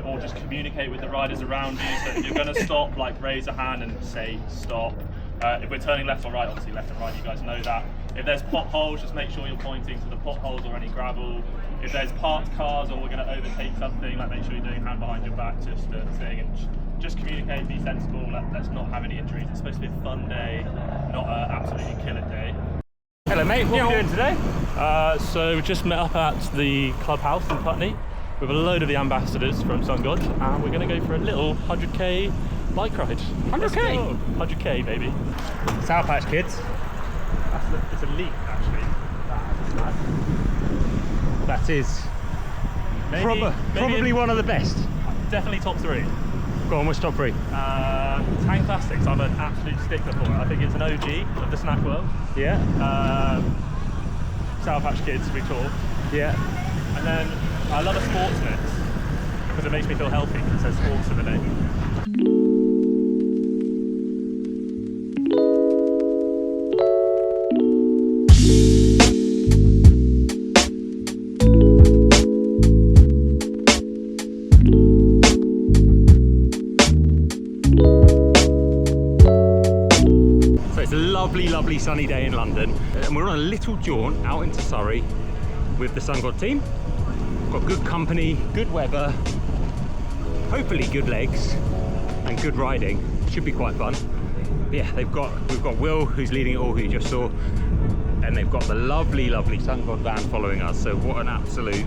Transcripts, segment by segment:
or just communicate with the riders around you. So if you're going to stop, like raise a hand and say stop. If we're turning left or right, obviously left and right, you guys know that. If there's potholes, just make sure you're pointing to the potholes or any gravel. If there's parked cars or we're going to overtake something, like make sure you're doing hand behind your back, just thing, and just communicate, be sensible. Let's not have any injuries. It's supposed to be a fun day, not an absolutely killer day. Hello mate, what are we doing today? So we just met up at the clubhouse in Putney with a load of the ambassadors from SunGod, and we're going to go for a little 100k bike ride. 100k? 100k baby. Sour Patch Kids. It's a leak actually. That is probably one of the best. Definitely top 3. Go on, what's top 3? Tang Plastics, I'm an absolute stickler for it. I think it's an OG of the snack world. Yeah. Sour Patch Kids, we talk. Yeah. And then I love a sports mix because it makes me feel healthy. It says sports in the name. Lovely sunny day in London, and we're on a little jaunt out into Surrey with the SunGod team. Got good company, good weather, hopefully good legs and good riding. Should be quite fun. But yeah, we've got Will, who's leading it all, who you just saw, and they've got the lovely SunGod van following us. So what an absolute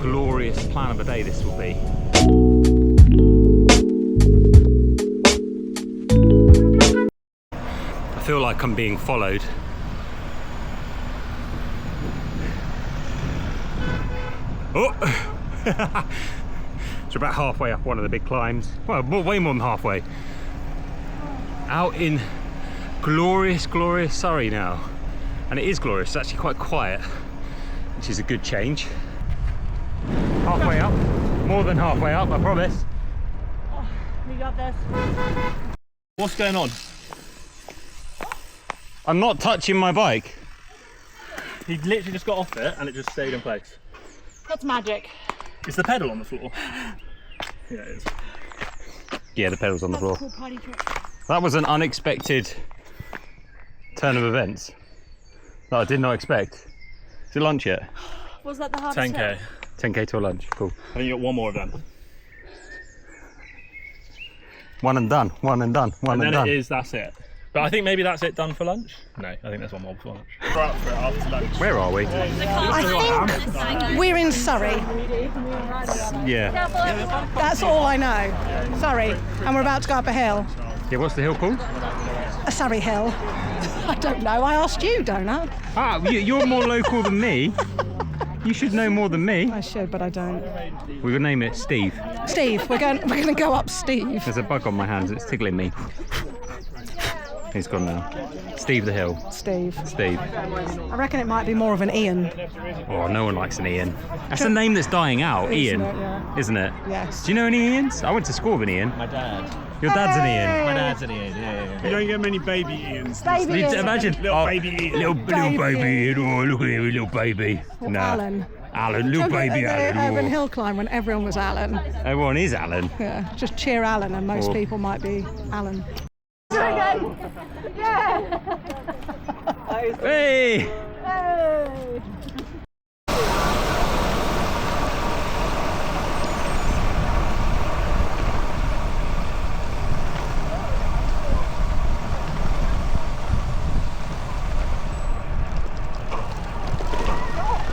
glorious plan of a day this will be. I feel like I'm being followed. Oh! So about halfway up one of the big climbs. Well, way more than halfway. Out in glorious Surrey now. And it is glorious, it's actually quite quiet, which is a good change. Halfway up, more than halfway up, I promise. Oh, we got this. What's going on? I'm not touching my bike. He literally just got off it and it just stayed in place. That's magic. Is the pedal on the floor? Yeah, it is. Yeah, the pedal's on the floor. Cool party trick. That was an unexpected turn of events that I did not expect. Is it lunch yet? Was that the hardest 10k. 10k to a lunch, cool. I think you got one more of them. One and done, one and done, one and done. It is, that's it. But I think maybe that's it done for lunch? No, I think there's one more before lunch. We're up for it after lunch. Where are we? I think we're in Surrey. Yeah. That's all I know. Surrey. And we're about to go up a hill. Yeah, what's the hill called? A Surrey hill. I don't know. I asked you, don't I? Ah, you're more local than me. You should know more than me. I should, but I don't. We would name it Steve. Steve. We're going to go up Steve. There's a bug on my hands. It's tickling me. He's gone now. Steve the Hill. Steve. I reckon it might be more of an Ian. Oh, no one likes an Ian. That's a name that's dying out, Ian. Isn't it? Yes. Do you know any Ians? I went to school with an Ian. My dad. Your dad's an Ian? My dad's an Ian, yeah. You don't get many baby Ians. Baby Ian. Imagine. Little baby Ian. Little baby Ian. Oh, look at him, little baby. Or Alan. Alan, little baby Alan. The urban hill climb when everyone was Alan. Everyone is Alan. Yeah, just cheer Alan and most people might be Alan. Yeah! Hey! Hey!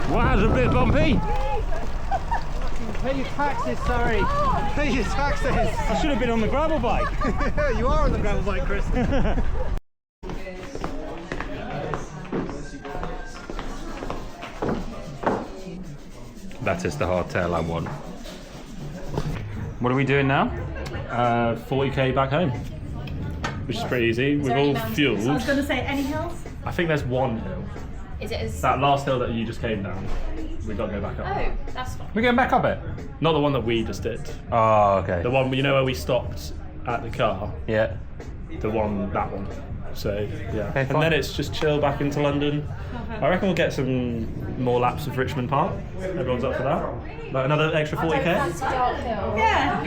Wow, it's a bit bumpy. Pay your taxes, sorry. Pay your taxes. I should have been on the gravel bike. You are on the gravel bike, Chris. That is the hardtail I want. What are we doing now? 40k back home, which is pretty easy. We've all fueled. I was going to say, any hills? I think there's one hill. Is it as... That last hill that you just came down. We've got to go back up. Oh, that's fine. We're going back up it? Not the one that we just did. Oh, okay. The one, you know, where we stopped at the car? Yeah. That one. So, yeah. Okay, and then it's just chill back into London. I reckon we'll get some more laps of Richmond Park. Everyone's up for that? Like another extra 40k? Yeah.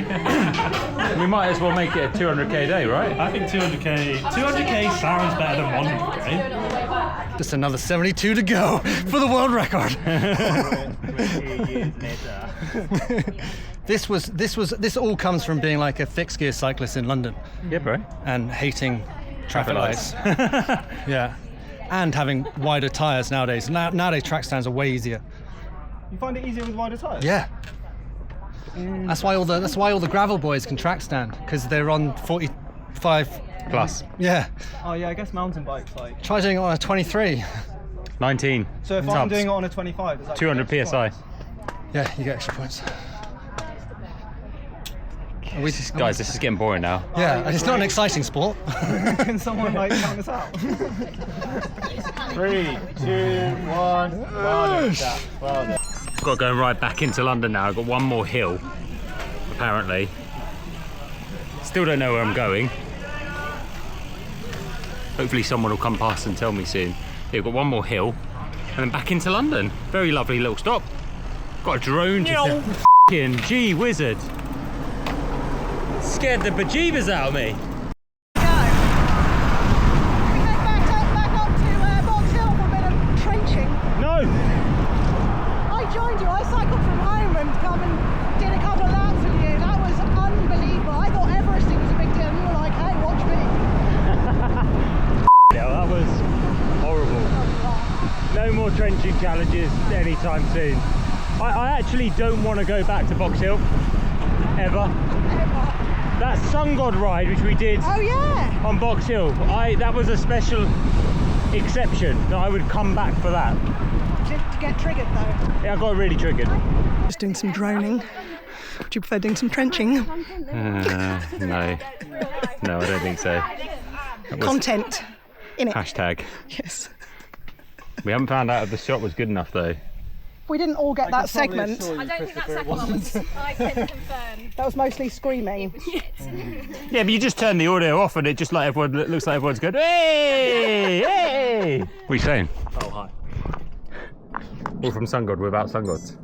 We might as well make it a 200k day, right? I think 200k sounds better than 100k. Just another 72 to go for the world record. This all comes from being like a fixed gear cyclist in London. Yeah, bro. And hating traffic lights. Yeah. And having wider tyres nowadays. Nowadays track stands are way easier. You find it easier with wider tyres? Yeah. That's why all the gravel boys can track stand, because they're on 45 Plus. Yeah. Oh yeah, I guess mountain bikes like. Try doing it on a 23. 19. So if I'm doing it on a 25, does that 200 get extra psi. points? Yeah, you get extra points. Guys, this is getting boring now. Yeah, it's not an exciting sport. Can someone like count us out? 3, 2, 1. Well done, Jack. Well done. Got going right back into London now. I've got one more hill, apparently. Still don't know where I'm going. Hopefully someone will come past and tell me soon. We've got one more hill, and then back into London. Very lovely little stop. Got a drone to f***ing gee wizard. Scared the bejeebers out of me. No! I joined you. I cycled from home and come and did a couple of laps with you. That was unbelievable. I thought Everesting was a big deal. You were like, hey, watch me. Yeah, that was horrible. No more trenching challenges anytime soon. I actually don't want to go back to Box Hill. Ever. That SunGod ride which we did on Box Hill, that was a special exception that I would come back for that. To get triggered though. Yeah, I got really triggered. Just doing some droning. Would you prefer doing some trenching? No, I don't think so. Content in it. Hashtag. Yes. We haven't found out if the shot was good enough though. We didn't all get that segment. I don't think that second one was. I can confirm. That was mostly screaming. Yeah, but you just turn the audio off and it just like everyone looks like everyone's going, hey, hey. What are you saying? Oh, hi. We're from SunGod, we're about SunGods.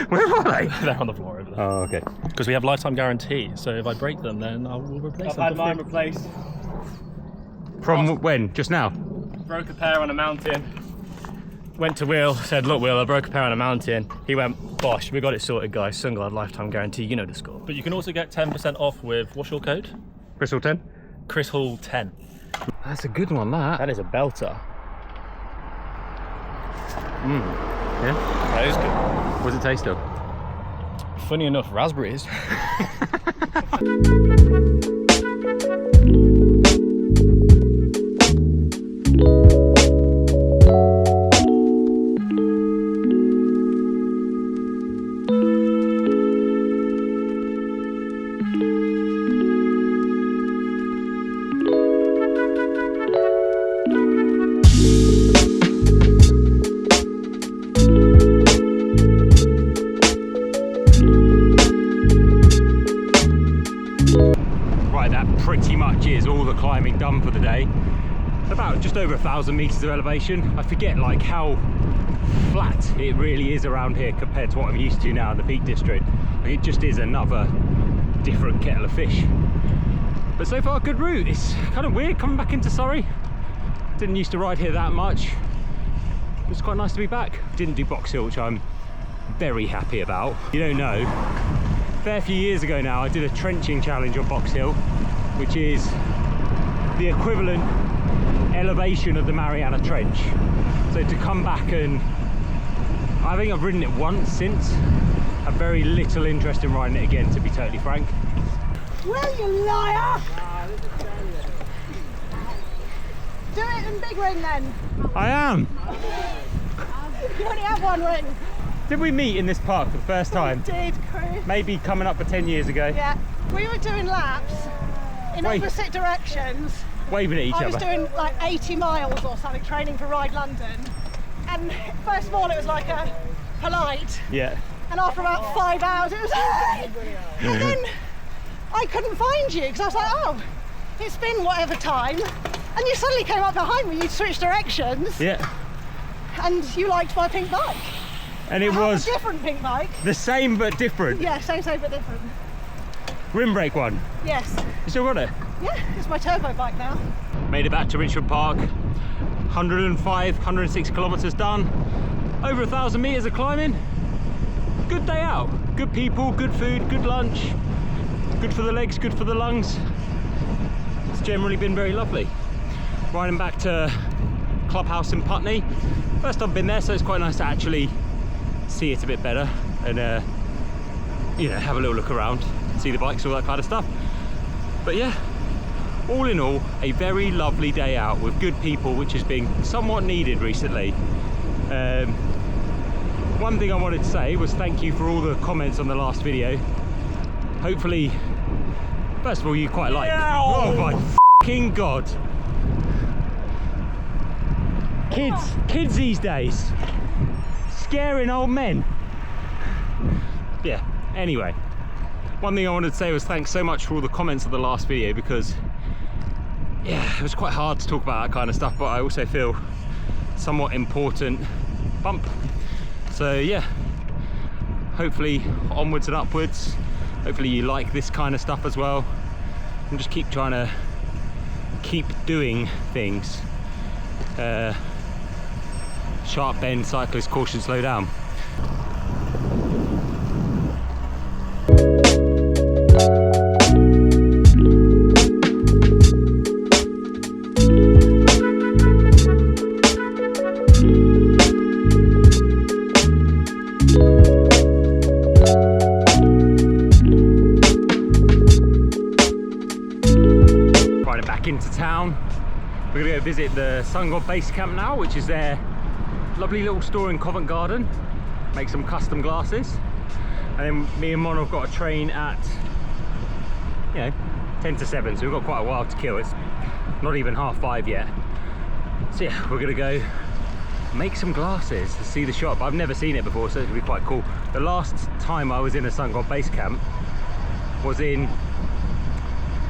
Where are they? They're on the floor over there. Oh, okay. Because we have lifetime guarantee, so if I break them, then I will replace them. I've had mine replaced. From when? Just now? Broke a pair on a mountain. Went to Will, said, look Will, I broke a pair on a mountain. He went, bosh, we got it sorted guys, SunGod lifetime guarantee, you know the score. But you can also get 10% off with, what's your code? Chris Hall 10? Chris Hall 10. That's a good one, that. That is a belter. Yeah? That is good. What does it taste of? Funny enough, raspberries. Pretty much is all the climbing done for the day. About just over 1,000 meters of elevation. I forget like how flat it really is around here compared to what I'm used to now in the Peak District. Like, it just is another different kettle of fish. But so far, good route. It's kind of weird coming back into Surrey. Didn't used to ride here that much. It's quite nice to be back. Didn't do Box Hill, which I'm very happy about. You don't know, a fair few years ago now, I did a trenching challenge on Box Hill, which is the equivalent elevation of the Mariana Trench. So to come back, and I think I've ridden it once since. I have very little interest in riding it again, to be totally frank. Well, you liar! Do it in big ring then. I am! You only have one ring. Did we meet in this park for the first time? We did, Chris. Maybe coming up for 10 years ago. Yeah. We were doing laps in opposite directions. Waving at each other. I was doing like 80 miles or something, training for Ride London. And first of all, it was like a polite. Yeah. And after about 5 hours, it was and then I couldn't find you because I was like, oh, it's been whatever time. And you suddenly came up behind me, you switched directions. Yeah. And you liked my pink bike. and it I was have a different pink bike. the same but different. Yeah, same but different. Rim brake one. Yes. You still got it? Yeah, it's my turbo bike now. Made it back to Richmond Park. 105, 106 kilometers done. Over 1,000 meters of climbing. Good day out. Good people, good food, good lunch. Good for the legs, good for the lungs. It's generally been very lovely. Riding back to Clubhouse in Putney. First I've been there, so it's quite nice to actually see it a bit better and you know, have a little look around, see the bikes, all that kind of stuff. But yeah, all in all, a very lovely day out with good people, which has been somewhat needed recently. One thing I wanted to say was thank you for all the comments on the last video. Hopefully, first of all, you quite like. Oh my f***ing God. Kids these days, scaring old men. Yeah, anyway, one thing I wanted to say was thanks so much for all the comments of the last video, because yeah, it was quite hard to talk about that kind of stuff, but I also feel somewhat important bump. So yeah, hopefully onwards and upwards. Hopefully you like this kind of stuff as well, and just keep trying to keep doing things. Sharp bend, cyclist, caution, slow down. Riding back into town. We're gonna go visit the SunGod BaseCamp now, which is their lovely little store in Covent Garden. Make some custom glasses. And then me and Mon have got a train at, you know, 10 to 7, so we've got quite a while to kill. It's not even 5:30 yet. So yeah, we're gonna go make some glasses to see the shop. I've never seen it before, so it's gonna be quite cool. The last time I was in a SunGod BaseCamp was in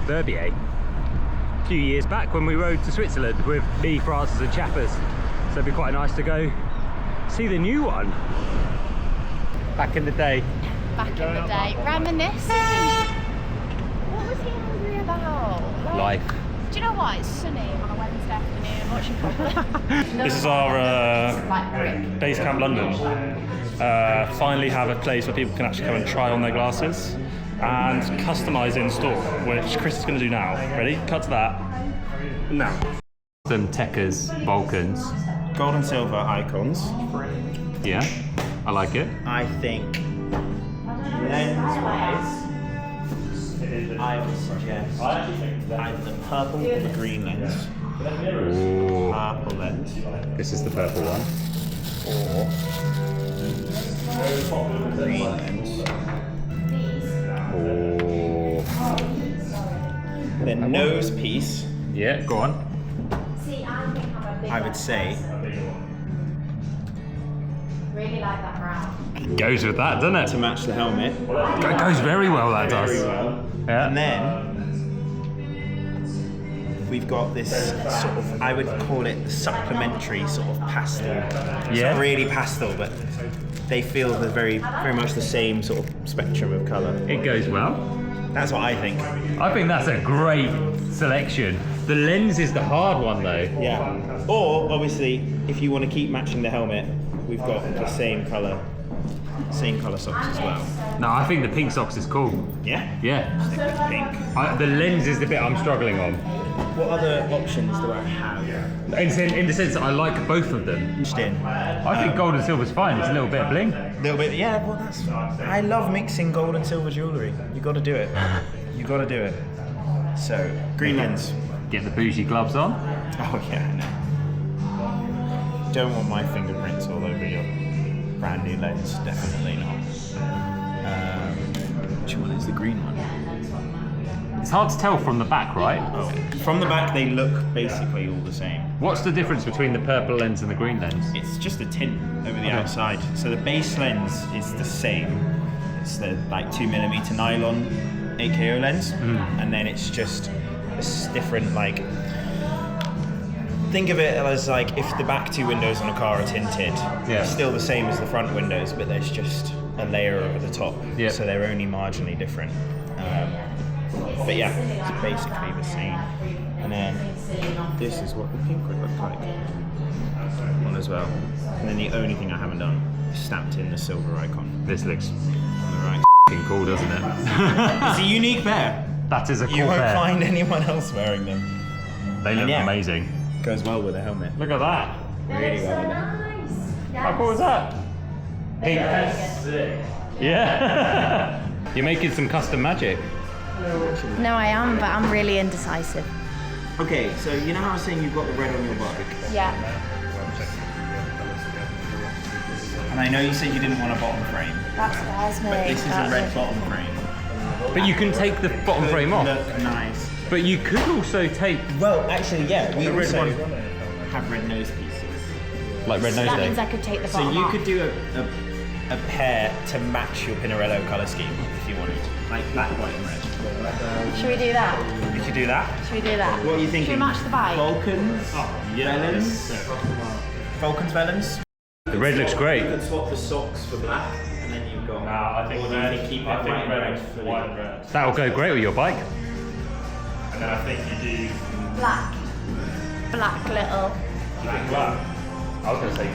Verbier a few years back when we rode to Switzerland with me, Francis and Chappers. So it'd be quite nice to go see the new one. Back in the day. Back in the day. Reminiscing. What was he angry about? Life. Do you know what? It's sunny on a Wednesday afternoon watching football. This is our BaseCamp London. Finally have a place where people can actually come and try on their glasses and customise in store, which Chris is going to do now. Ready? Cut to that. Now. Some Tekkers, Vulcans. Gold and silver icons. Yeah, I like it. I think lens-wise, I would suggest either the purple or the green lens. Ooh. Purple lens. This is the purple one. Or green lens. Oh. The nose piece, Yeah, go on. I would say, Really like that brown. Goes with that, doesn't it? to match the helmet. It goes very well, that does. Very well. Yeah. And then we've got this sort of, I would call it supplementary sort of pastel. It's Yeah. not really pastel, but they feel the very much the same sort of spectrum of colour. It goes well. That's what I think. I think that's a great selection. The lens is the hard one though. Yeah. Or obviously, if you want to keep matching the helmet, we've got the same colour socks as well. No, I think the pink socks is cool. Yeah. Yeah. Stick with pink. The lens is the bit I'm struggling on. What other options do I have? In the sense that I like both of them. I think gold and silver's fine. It's a little bit of bling. A little bit, yeah. Well, that's. I love mixing gold and silver jewellery. You got to do it. You got to do it. So green lens. Get the bougie gloves on. Oh yeah, no. Don't want my fingerprints all over your brand new lens. Definitely not. Which one is the green one? It's hard to tell from the back, right? Oh, from the back they look basically all the same. What's the difference between the purple lens and the green lens? It's just a tint over the outside. So the base lens is the same. It's the like 2mm nylon 8KO lens, and then it's just this different like think of it as like if the back two windows on a car are tinted, Yeah. it's still the same as the front windows, but there's just a layer over the top, Yeah. so they're only marginally different. But yeah, it's basically the same. And then this is what the pink would look like on as well. And then the only thing I haven't done is stamped in the silver icon This looks on the right. f***ing cool, doesn't it? It's a unique pair. That is a cool You won't pair. find anyone else wearing them. They look Yeah. amazing. Goes well with a helmet. Look at that. Really well with it. How cool is that? Pink. Yeah. You're making some custom magic. No, I am, but I'm really indecisive. Okay, so you know how I was saying you've got the red on your bike? Yeah. And I know you said you didn't want a bottom frame, That scares me. but this is a red bottom frame. But you can take the bottom frame off. Look nice. But you could also take Well, actually, yeah, we The red also one. have red nose pieces. like red nose That day. means I could take the So bottom you off. could do a pair to match your Pinarello colour scheme if you wanted, like black, white, and red. Should we do that? You could do that. Should we do that? What are you thinking? Should we match the bike? Vulcans, Velens, Vulcans, Velens. The red looks great. You could swap the socks for black, and then you've got. I think or you red. can keep it I think white and red, red. white and red. That'll go great with your bike. And then I think you do Black. Black little. black. I was going to say